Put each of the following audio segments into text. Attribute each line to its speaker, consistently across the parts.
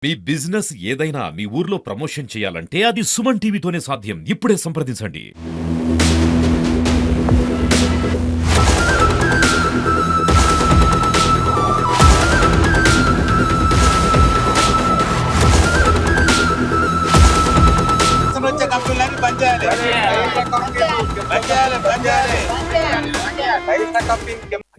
Speaker 1: మీ business ఏదైనా మీ ఊర్లో promotion చేయాలంటే అది సుమన్ టీవీతోనే సాధ్యం. ఇప్పుడే సంప్రదించండి.
Speaker 2: వచ్చే కంపెనీలన్నీ బంద్ చేయాలి.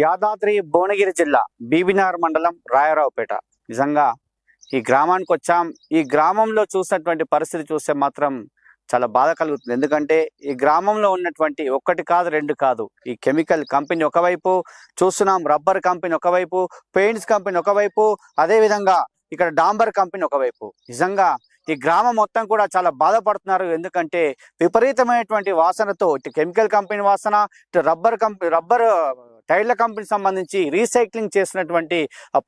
Speaker 3: యాదాద్రి భువనగిరి జిల్లా బీబీనార్ మండలం రాయరావుపేట. నిజంగా ఈ గ్రామానికి వచ్చాం. ఈ గ్రామంలో చూసినటువంటి పరిస్థితి చూస్తే మాత్రం చాలా బాధ కలుగుతుంది. ఎందుకంటే ఈ గ్రామంలో ఉన్నటువంటి ఒక్కటి కాదు రెండు కాదు, ఈ కెమికల్ కంపెనీ ఒకవైపు చూస్తున్నాం, రబ్బర్ కంపెనీ ఒకవైపు, పెయింట్స్ కంపెనీ ఒకవైపు, అదేవిధంగా ఇక్కడ డాంబర్ కంపెనీ ఒకవైపు. నిజంగా ఈ గ్రామం మొత్తం కూడా చాలా బాధపడుతున్నారు. ఎందుకంటే విపరీతమైనటువంటి వాసనతో, ఇటు కెమికల్ కంపెనీ వాసన, ఇటు రబ్బర్ టైర్ల కంపెనీ సంబంధించి రీసైక్లింగ్ చేసినటువంటి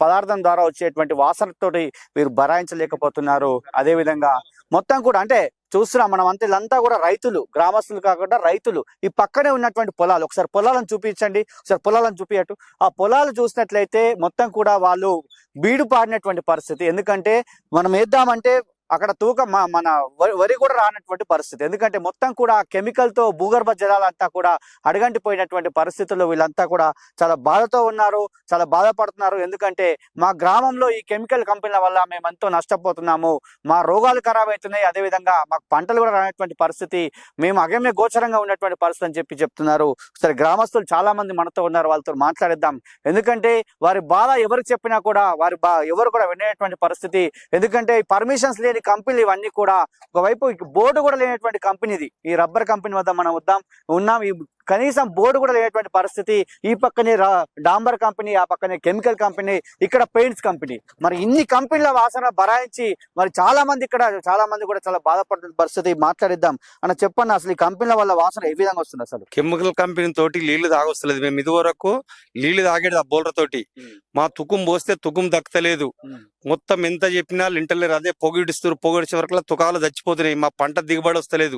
Speaker 3: పదార్థం ద్వారా వచ్చేటువంటి వాసనతోటి వీరు భరాయించలేకపోతున్నారు. అదేవిధంగా మొత్తం కూడా అంటే చూస్తున్నాం మనం అంతే, వీళ్ళంతా కూడా రైతులు, గ్రామస్తులు కాకుండా రైతులు. ఈ పక్కనే ఉన్నటువంటి పొలాలు, ఒకసారి పొలాలను చూపించండి, ఒకసారి పొలాలను చూపించట్టు. ఆ పొలాలు చూసినట్లయితే మొత్తం కూడా వాళ్ళు బీడు పాడినటువంటి పరిస్థితి. ఎందుకంటే మనం వేద్దామంటే అక్కడ తూకం మన వరి కూడా రానటువంటి పరిస్థితి. ఎందుకంటే మొత్తం కూడా కెమికల్ తో భూగర్భ జలాలంతా కూడా అడగంటిపోయినటువంటి పరిస్థితుల్లో వీళ్ళంతా కూడా చాలా బాధతో ఉన్నారు, చాలా బాధపడుతున్నారు. ఎందుకంటే మా గ్రామంలో ఈ కెమికల్ కంపెనీల వల్ల మేము ఎంతో నష్టపోతున్నాము, మా రోగాలు ఖరాబ్ అవుతున్నాయి, అదేవిధంగా మాకు పంటలు కూడా రానటువంటి పరిస్థితి, మేము అగమ్య గోచరంగా ఉన్నటువంటి పరిస్థితి అని చెప్తున్నారు. సరే, గ్రామస్తులు చాలా మంది మనతో ఉన్నారు, వాళ్ళతో మాట్లాడిద్దాం. ఎందుకంటే వారి బాధ ఎవరికి చెప్పినా కూడా ఎవరు కూడా వినేటువంటి పరిస్థితి. ఎందుకంటే పర్మిషన్స్ లేని కంపెనీలు ఇవన్నీ కూడా. ఒకవైపు బోర్డు కూడా లేనటువంటి కంపెనీ ఇది. ఈ రబ్బర్ కంపెనీ వద్ద మనం ఉన్నాం. ఈ కనీసం బోర్డు కూడా లేనటువంటి పరిస్థితి. ఈ పక్కనే డాంబర్ కంపెనీ, ఆ పక్కనే కెమికల్ కంపెనీ, ఇక్కడ పెయింట్స్ కంపెనీ. మరి ఇన్ని కంపెనీల వాసన భరాయించి మరి చాలా మంది కూడా చాలా బాధపడుతున్న పరిస్థితి. మాట్లాడిద్దాం అన్న, చెప్పండి అసలు ఈ కంపెనీల వల్ల వాసన ఏ విధంగా వస్తుంది? అసలు
Speaker 4: కెమికల్ కంపెనీ తోటి నీళ్లు తాగొస్తలేదు. మేము ఇదివరకు నీళ్లు తాగేది ఆ బోల్డర్ తోటి. మా తుకుం పోస్తే తుకుం దక్కలేదు. మొత్తం ఎంత చెప్పినా లింటర్లేరు, అదే పొగిడిచ్చే వరకు తుకాలు చచ్చిపోతున్నాయి. మా పంట దిగుబడి వస్తలేదు,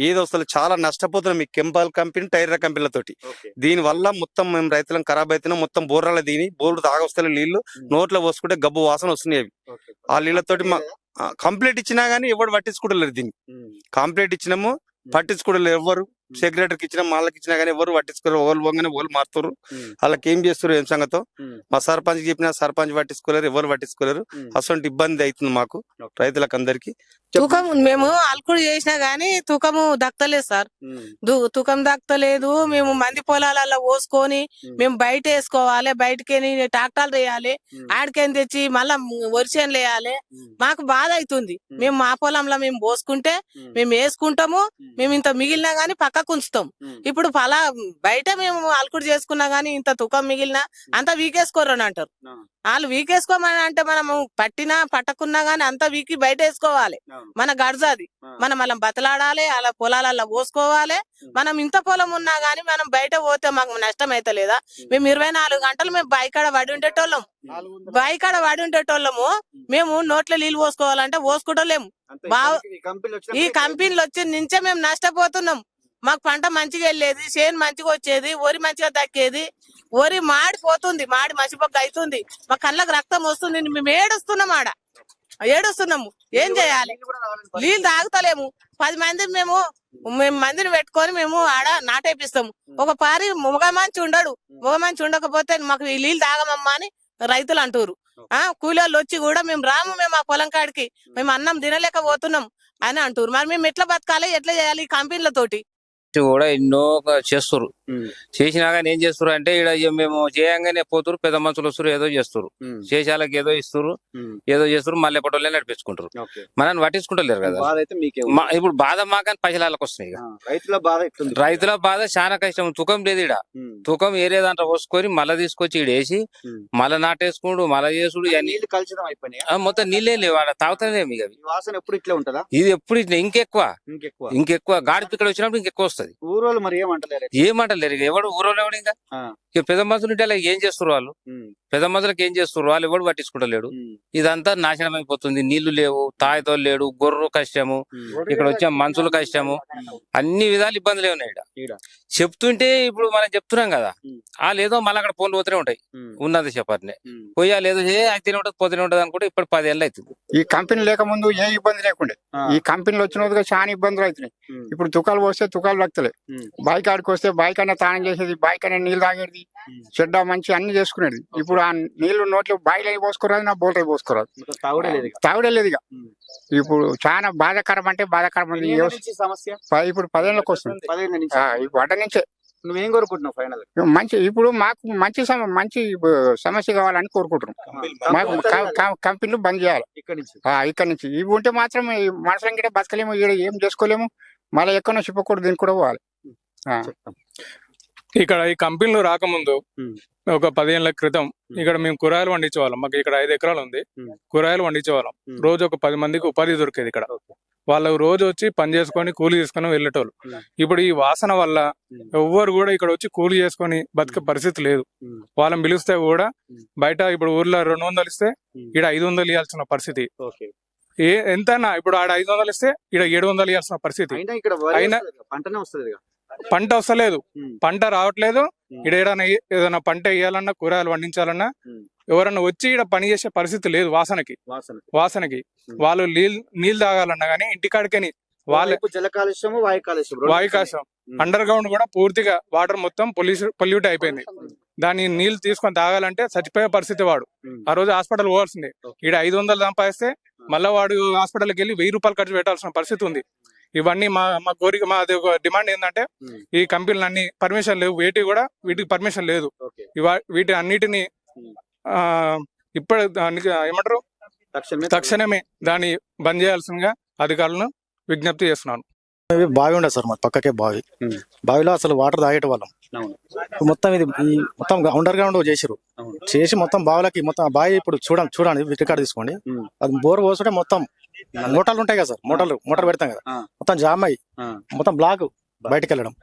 Speaker 4: ఏది వస్తలేదు, చాలా నష్టపోతున్నాం ఈ కెమికల్ కంపెనీ, టైర్ కంపెనీలతోటి. దీని వల్ల మొత్తం మేము రైతులను ఖరాబ్ అవుతున్నాం. మొత్తం బోర్రాల దీని బోర్డు తాగొస్తలేదు నీళ్లు, నోట్లో పోసుకుంటే గబ్బు వాసన వస్తున్నాయి. అవి ఆ నీళ్లతోటి మా కంప్లైంట్ ఇచ్చినా గానీ ఎవరు పట్టించుకుంటలేరు. దీన్ని కంప్లైంట్ ఇచ్చినాము, పట్టించుకోవడం ఎవరు. సెక్రటరీకి ఇచ్చినా, వాళ్ళకి ఇచ్చినా గానీ ఎవరు పట్టించుకోరు. వాళ్ళు పోగానే వాళ్ళు మారుతారు. వాళ్ళకి ఏం చేస్తారు ఏం సంగతో. మా సర్పంచ్ చెప్పినా సర్పంచ్ పట్టించుకోలేరు, ఎవరు పట్టించుకోలేరు. అసలు ఇబ్బంది అవుతుంది మాకు రైతులకు అందరికి.
Speaker 5: తూకం మేము అల్కుడు చేసినా గానీ తూకము దక్కలేదు సార్. తూకం దక్కలేదు. మేము మంది పొలాలలో పోసుకొని మేము బయట వేసుకోవాలి, బయటకి ట్రాక్టర్లు వేయాలి, ఆడికేం తెచ్చి మళ్ళా వరిసేనులు వేయాలి. మాకు బాధ అవుతుంది. మేము మా పొలంలో మేము పోసుకుంటే మేము వేసుకుంటాము, మేము ఇంత మిగిలినా గానీ పక్కకు ఉంచుతాం. ఇప్పుడు బయట మేము అల్కుడు చేసుకున్నా గానీ ఇంత తూకం మిగిలినా అంతా వీకేసుకోరని అంటారు. వాళ్ళు వీకేసుకోమని అంటే మనము పట్టకున్నా గానీ అంతా వీకి బయట వేసుకోవాలి. మన గడ్జది మనం అలా బతలాడాలి, అలా పొలాలలో పోసుకోవాలి. మనం ఇంత పొలం ఉన్నా గానీ మనం బయట పోతే మాకు నష్టం అయితే లేదా? మేము 24 గంటలు మేము బాయికాడ పడి ఉండేటోళ్ళము. మేము నోట్లో నీళ్ళు పోసుకోవాలంటే పోసుకుంటలేము. ఈ కంపెనీలు వచ్చి నుంచే మేము నష్టపోతున్నాం. మాకు పంట మంచిగా వెళ్ళేది, చేను మంచిగా వచ్చేది, వరి మంచిగా దక్కేది. వరి మాడిపోతుంది, మాడి మసిపొక్క అవుతుంది, మా కళ్ళకు రక్తం వస్తుంది. మేము ఏడుస్తున్నాము. ఏం చేయాలి? నీళ్ళు తాగుతలేము. 10 మంది మేము మందిని పెట్టుకొని మేము ఆడ నాటేపిస్తాము. ఒక పారి మగ మంచి ఉండకపోతే మాకు ఈ నీళ్ళు తాగమమ్మా అని రైతులు అంటారు. కూలీళ్ళు వచ్చి కూడా మేము రాము, మేము ఆ పొలం కాడికి మేము అన్నం తినలేకపోతున్నాం అని అంటారు. మరి మేము ఎట్లా బతకాలి, ఎట్లా చేయాలి? ఈ కంపెనీలతోటి
Speaker 6: కూడా ఎన్నో చేస్తారు. చేసినా కానీ ఏం చేస్తారు అంటే ఇక్కడ మేము చేయంగానే పోతురు, పెద్ద మనుషులు వస్తారు, ఏదో చేస్తారు, చేసాలకి ఏదో ఇస్తారు, ఏదో చేస్తారు, మళ్ళీ ఎప్పటి నడిపించుకుంటారు. మనల్ని పట్టించుకుంటలేరు కదా. ఇప్పుడు బాధ మాకని పైసలకు వస్తున్నాయి. రైతుల బాధ చాలా కష్టం. తుకం లేదు ఇక్కడ. తుకం ఏరే దాంట్లో పోసుకొని మళ్ళీ తీసుకొచ్చి ఇక్కడ వేసి మళ్ళీ నాటేసుకుంటూ మళ్ళీ చేసుడు మొత్తం నీళ్ళే లేవు. ఆడ తాగుతానేమి ఇక ఇది ఎప్పుడు ఇట్లా ఇంకెక్కువ గాడి పిక్కడ వచ్చినప్పుడు ఇంకెక్కువ వస్తుంది. ఏమంటారు లేరు ఇక ఎవడు ఊరోళ్ళు ఎవడు ఇంకా
Speaker 3: ఆ.
Speaker 6: ఇక పెద్ద మనుషులు ఉంటే అలా ఏం చేస్తారు వాళ్ళు పెద్ద మనుషులకు ఏం చేస్తారు వాళ్ళు ఎవడు పట్టించుకుంటలేడు ఇదంతా నాశనం అయిపోతుంది నీళ్లు లేవు తాయితో లేడు గొర్రెలు కష్టము ఇక్కడ వచ్చే మనుషులు కష్టము అన్ని విధాలు ఇబ్బందులు ఉన్నాయి
Speaker 3: ఈడ.
Speaker 6: చెప్తుంటే ఇప్పుడు మనం చెప్తున్నాం కదా వాళ్ళు ఏదో మళ్ళీ అక్కడ ఫోన్లు పోతూనే ఉంటాయి ఉన్నది చెప్పారనే పోయి వాళ్ళు ఏదో అయితేనే ఉంటది పోతూనే ఉంటది అనుకుంటే ఇప్పుడు 10 ఏళ్ళు అవుతుంది
Speaker 7: ఈ కంపెనీ లేకముందు ఏ ఇబ్బంది లేకుండే ఈ కంపెనీలు వచ్చినట్టుగా చాలా ఇబ్బందులు అవుతున్నాయి ఇప్పుడు తుకాలు పోస్తే తుకాలు దక్కలే బాయిక్ ఆడికి వస్తే బాయిక్ అనే తానం చేసేది బాయిక్ అనే నీళ్ళు తాగేది చెడ్డ మంచి అన్ని చేసుకునేది ఇప్పుడు ఆ నీళ్లు నోట్లో బాయిలు పోసుకోరాదు నా బోల్ట్ పోసుకోరాదు తాగుడే లేదు ఇక ఇప్పుడు చాలా బాధాకరం అంటే బాధాకరం ఉంది
Speaker 3: సమస్య
Speaker 7: ఇప్పుడు 10 ఏళ్ళకి వస్తుంది
Speaker 3: 10 ఏళ్ళ నుంచి.
Speaker 7: ఈ వడ్డ నుంచే
Speaker 3: నువ్వేం కోరుకుంటున్నావు ఫైనల్?
Speaker 7: మంచి ఇప్పుడు మాకు మంచి సమస్య కావాలని కోరుకుంటున్నాం మాకు కంపెనీలు బంద్ చేయాలి ఇక్కడ నుంచి ఇవి ఉంటే మాత్రం మనుషులం గిట్ట బతకలేము ఈడ ఏం చేసుకోలేము మళ్ళీ ఎక్కడో చెప్పకూడదు దీనికి కూడా పోవాలి
Speaker 8: ఇక్కడ ఈ కంపెనీలు రాకముందు ఒక 10 ఏళ్ల క్రితం ఇక్కడ మేము కూరగాయలు పండించేవాళ్ళం మాకు ఇక్కడ 5 ఎకరాలు ఉంది కూరగాయలు పండించేవాళ్ళం రోజు ఒక 10 మందికి ఉపాధి దొరికేది ఇక్కడ వాళ్ళు రోజు వచ్చి పని చేసుకొని కూలి తీసుకొని వెళ్ళేటోళ్ళు ఇప్పుడు ఈ వాసన వల్ల ఎవ్వరు కూడా ఇక్కడ వచ్చి కూలి చేసుకొని బతికే పరిస్థితి లేదు వాళ్ళని పిలిస్తే కూడా బయట ఇప్పుడు ఊర్లో 200 ఇస్తే ఇక్కడ 500 ఇవ్వాల్సిన పరిస్థితి ఎంతైనా ఇప్పుడు ఆడ 500 ఇస్తే ఇక్కడ 700 ఇవ్వాల్సిన పరిస్థితి అయినా పంట వస్తలేదు పంట రావట్లేదు ఇక్కడ ఏదైనా పంట వేయాలన్నా కూరగాయలు పండించాలన్నా ఎవరన్నా వచ్చి ఇక్కడ పని చేసే పరిస్థితి లేదు వాసనకి వాళ్ళు నీళ్ళు తాగాలన్నా గానీ ఇంటికాడికని వాళ్ళ
Speaker 3: జల కాలుష్యము
Speaker 8: వాయు కాలుష్యం అండర్ గ్రౌండ్ కూడా పూర్తిగా వాటర్ మొత్తం పొల్యూట్ అయిపోయింది దాన్ని నీళ్లు తీసుకొని తాగాలంటే చచ్చిపోయే పరిస్థితి వాడు ఆ రోజు హాస్పిటల్ పోవాల్సిందే ఇక్కడ 500 సంపాదిస్తే మళ్ళా వాడు హాస్పిటల్కి వెళ్ళి 1000 రూపాయలు ఖర్చు పెట్టాల్సిన పరిస్థితి ఉంది ఇవన్నీ మా కోరిక మాది ఒక డిమాండ్ ఏంటంటే ఈ కంపెనీలు అన్ని పర్మిషన్ లేవు వీటికి పర్మిషన్ లేదు వీటి అన్నిటిని ఇప్పుడు ఏమంటారు తక్షణమే దాన్ని బంద్ చేయాల్సిందిగా అధికారులను విజ్ఞప్తి చేస్తున్నాను
Speaker 9: బావి ఉండదు సార్ మా పక్కకే బావిలో అసలు వాటర్ తాగేట వాళ్ళం మొత్తం ఇది మొత్తం అండర్ గ్రౌండ్ చేసి మొత్తం బావిలకి మొత్తం బావి ఇప్పుడు చూడండి రికార్డ్ తీసుకోండి అది బోర్ పోసుకుంటే మొత్తం మోటార్లు ఉంటాయి కదా సార్ మోటార్ పెడతాం కదా మొత్తం జామ్ అయ్యి మొత్తం బ్లాక్ బయటకు వెళ్ళడం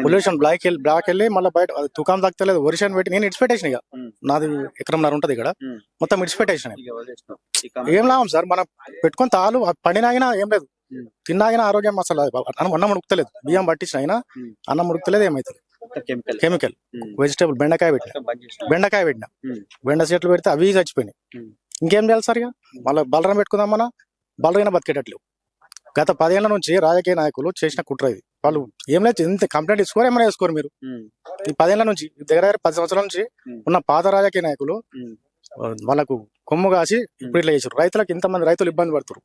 Speaker 9: పొల్యూషన్ బ్లాక్ వెళ్ళి మళ్ళీ బయట తుకాం తాగలేదు వర్షం పెట్టి నేను ఇడిచిపెట్టేసిన ఇక నాది ఎకరంన్నర ఉంటది ఇక్కడ మొత్తం ఇడిచిపెట్టేసిన ఏం లాభం సార్ మనం పెట్టుకొని తాలు పండినాగినా ఏం లేదు తిన్నాగినా ఆరోగ్యం అసలు అన్నం ఉడుకుతలేదు బియ్యం పట్టించిన అయినా అన్నం ఉడుకుతలేదు ఏమైతుంది కెమికల్ వెజిటేబుల్ బెండకాయ పెట్టిన బెండ చెట్లు పెడితే అవి చచ్చిపోయినాయి ఇంకేం చేయాలి సార్ ఇక మళ్ళీ బలరం పెట్టుకుందాం మన బలరైనా బతికేటట్లు గత 10 ఏళ్ల నుంచి రాజకీయ నాయకులు చేసిన కుట్ర ఇది వాళ్ళు ఏం లేదు ఇంత కంప్లైంట్ ఇసుకోరు ఏమైనా వేసుకోరు మీరు ఈ 10 ఏళ్ల నుంచి దగ్గర 10 సంవత్సరాల నుంచి ఉన్న పాత రాజకీయ నాయకులు వాళ్ళకు కొమ్ము కాసి ఇప్పుడు ఇట్లా చేసారు రైతులకు ఇంతమంది రైతులు ఇబ్బంది పడుతారు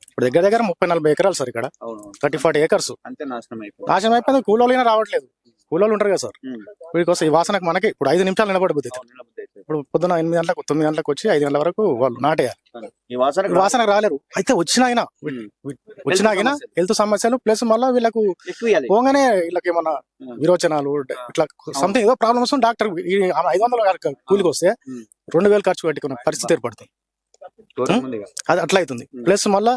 Speaker 9: ఇప్పుడు దగ్గర 30-40 ఎకరాలు సార్ ఇక్కడ 30-40 ఏకర్స్ నాశనం అయిపోయింది కూలోళ్ళైనా రావట్లేదు కూలోళ్ళు ఉంటారు కదా సార్ వీటికోసం ఈ వాసనకు మనకి ఇప్పుడు 5 నిమిషాలు నిలబడిపోతుంది ఇప్పుడు పొద్దున 8 గంటలకు 9 గంటలకు వచ్చి 5 గంటల వరకు వాళ్ళు నాటేయాలి వాసనకు రాలేరు అయితే వచ్చినాగినా హెల్త్ సమస్యలు ప్లస్ మళ్ళీ వీళ్ళకు పోగానే వీళ్ళకి ఏమన్నా విరోచనాలు ఇట్లా సంథింగ్ ఏదో ప్రాబ్లమ్స్ డాక్టర్ 500 కూలికి వస్తే 2000 ఖర్చు పెట్టుకున్న పరిస్థితి ఏర్పడుతుంది అది అట్లా అవుతుంది ప్లస్ మళ్ళా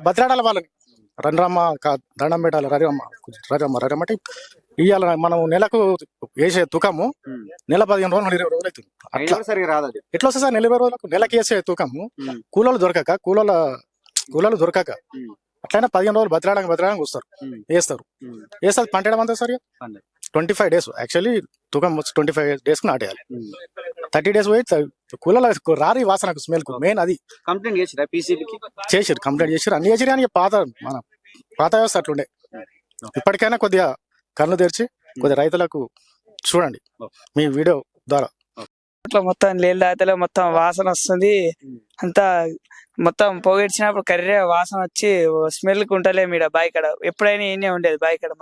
Speaker 9: బతిరాడాలి వాళ్ళని రండ్రమ్మ దండం పెట్టాలి రరమ్మ అంటే ఇవాళ మనం నెలకు వేసే తుకము నెల 15 రోజులు 20 రోజులు అవుతుంది అట్లా ఎట్లా వస్తుంది సార్ 20 రోజులకు నెలకి వేసే తుకము కూలోళ్ళు దొరకక అట్లయినా 15 రోజులు బతిరాడానికి వస్తారు వేస్తారు పంట అంతా సార్ 25 డేస్ యాక్చువల్లీ తుకం 25 డేస్ కు నాటేయాలి 30 డేస్ పోయి కూలలో రారి వాసనకు స్మెల్ కు మెయిన్ అది
Speaker 3: కంప్లైంట్
Speaker 9: చేసారు అన్ని చేసారు అని పాత వ్యవస్థ అట్లుండే ఇప్పటికైనా కొద్దిగా కళ్ళు తెరిచి కొద్దిగా రైతులకు చూడండి మీ వీడియో ద్వారా
Speaker 10: అట్లా మొత్తం నీళ్ళు తాగితే మొత్తం వాసన వస్తుంది అంతా మొత్తం పొగిడిచినప్పుడు కర్రీ వాసన వచ్చి స్మెల్ కు ఉంటలే మీడ బాయికడ ఎప్పుడైనా ఈయనే ఉండేది బాయికడ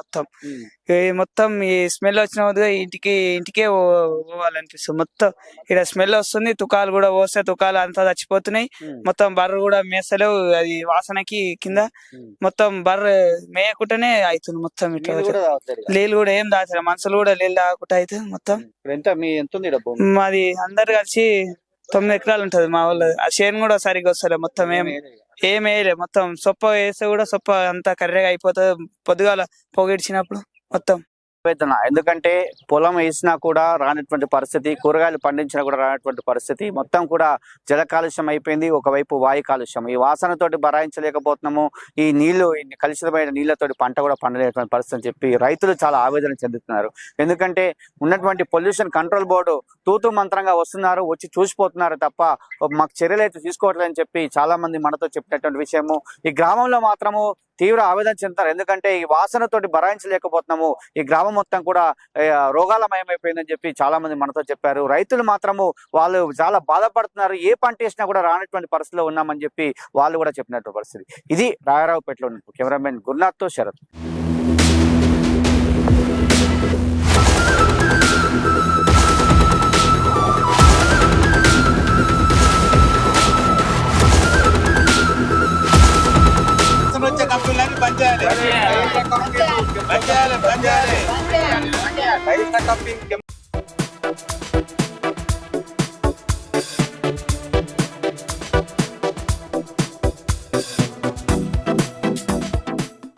Speaker 10: మొత్తం ఈ స్మెల్ వచ్చిన ఇంటికే పోవాలనిపిస్తుంది మొత్తం ఇక్కడ స్మెల్ వస్తుంది తుకాలు కూడా పోస్తే తుకాలు అంతా చచ్చిపోతున్నాయి మొత్తం బర్రె కూడా మేస్తలేవు అది వాసనకి కింద మొత్తం బర్రె మేయకుండానే అవుతుంది మొత్తం ఇట్లా నీళ్ళు కూడా ఏం తాగుతారు మనుషులు కూడా నీళ్ళు తాగకుండా అవుతుంది మొత్తం మాది అందరు కలిసి 9 ఎకరాలు ఉంటది మా వాళ్ళు ఆ చేను కూడా సరిగ్గా వస్తలే మొత్తం ఏం వేయలే మొత్తం సొప్ప వేస్తే కూడా సొప్ప అంతా కర్రెగా అయిపోతుంది పొద్దుగాల పొగిడిచినప్పుడు మొత్తం
Speaker 3: ఆవేదన. ఎందుకంటే పొలం వేసినా కూడా రానటువంటి పరిస్థితి, కూరగాయలు పండించినా కూడా రానటువంటి పరిస్థితి, మొత్తం కూడా జల కాలుష్యం అయిపోయింది. ఒకవైపు వాయు కాలుష్యం, ఈ వాసనతోటి భరాయించలేకపోతున్నాము. ఈ నీళ్లు కలుషితమైన నీళ్లతోటి పంట కూడా పండలేటువంటి పరిస్థితి అని చెప్పి రైతులు చాలా ఆవేదన చెందుతున్నారు. ఎందుకంటే ఉన్నటువంటి పొల్యూషన్ కంట్రోల్ బోర్డు తూతు మంత్రంగా వస్తున్నారు, వచ్చి చూసిపోతున్నారు తప్ప మాకు చర్యలు అయితే తీసుకోవట్లేదని చెప్పి చాలా మంది మనతో చెప్పినటువంటి విషయము. ఈ గ్రామంలో మాత్రము తీవ్ర ఆవేదన చెందుతారు. ఎందుకంటే ఈ వాసనతోటి భరాయించలేకపోతున్నాము. ఈ గ్రామం మొత్తం కూడా రోగాలమయమైపోయిందని చెప్పి చాలా మంది మనతో చెప్పారు. రైతులు మాత్రము వాళ్ళు చాలా బాధపడుతున్నారు. ఏ పంట వేసినా కూడా రానటువంటి పరిస్థితిలో ఉన్నామని చెప్పి వాళ్ళు కూడా చెప్పినటువంటి పరిస్థితి. ఇది రాయరావుపేటలో ఉన్న కెమెరామెన్ గురునాథ్తో శరత్.
Speaker 2: వచ్చే కంపెనీలన్నీ బంద్ చేయాలి. బంద్ చేయాలి.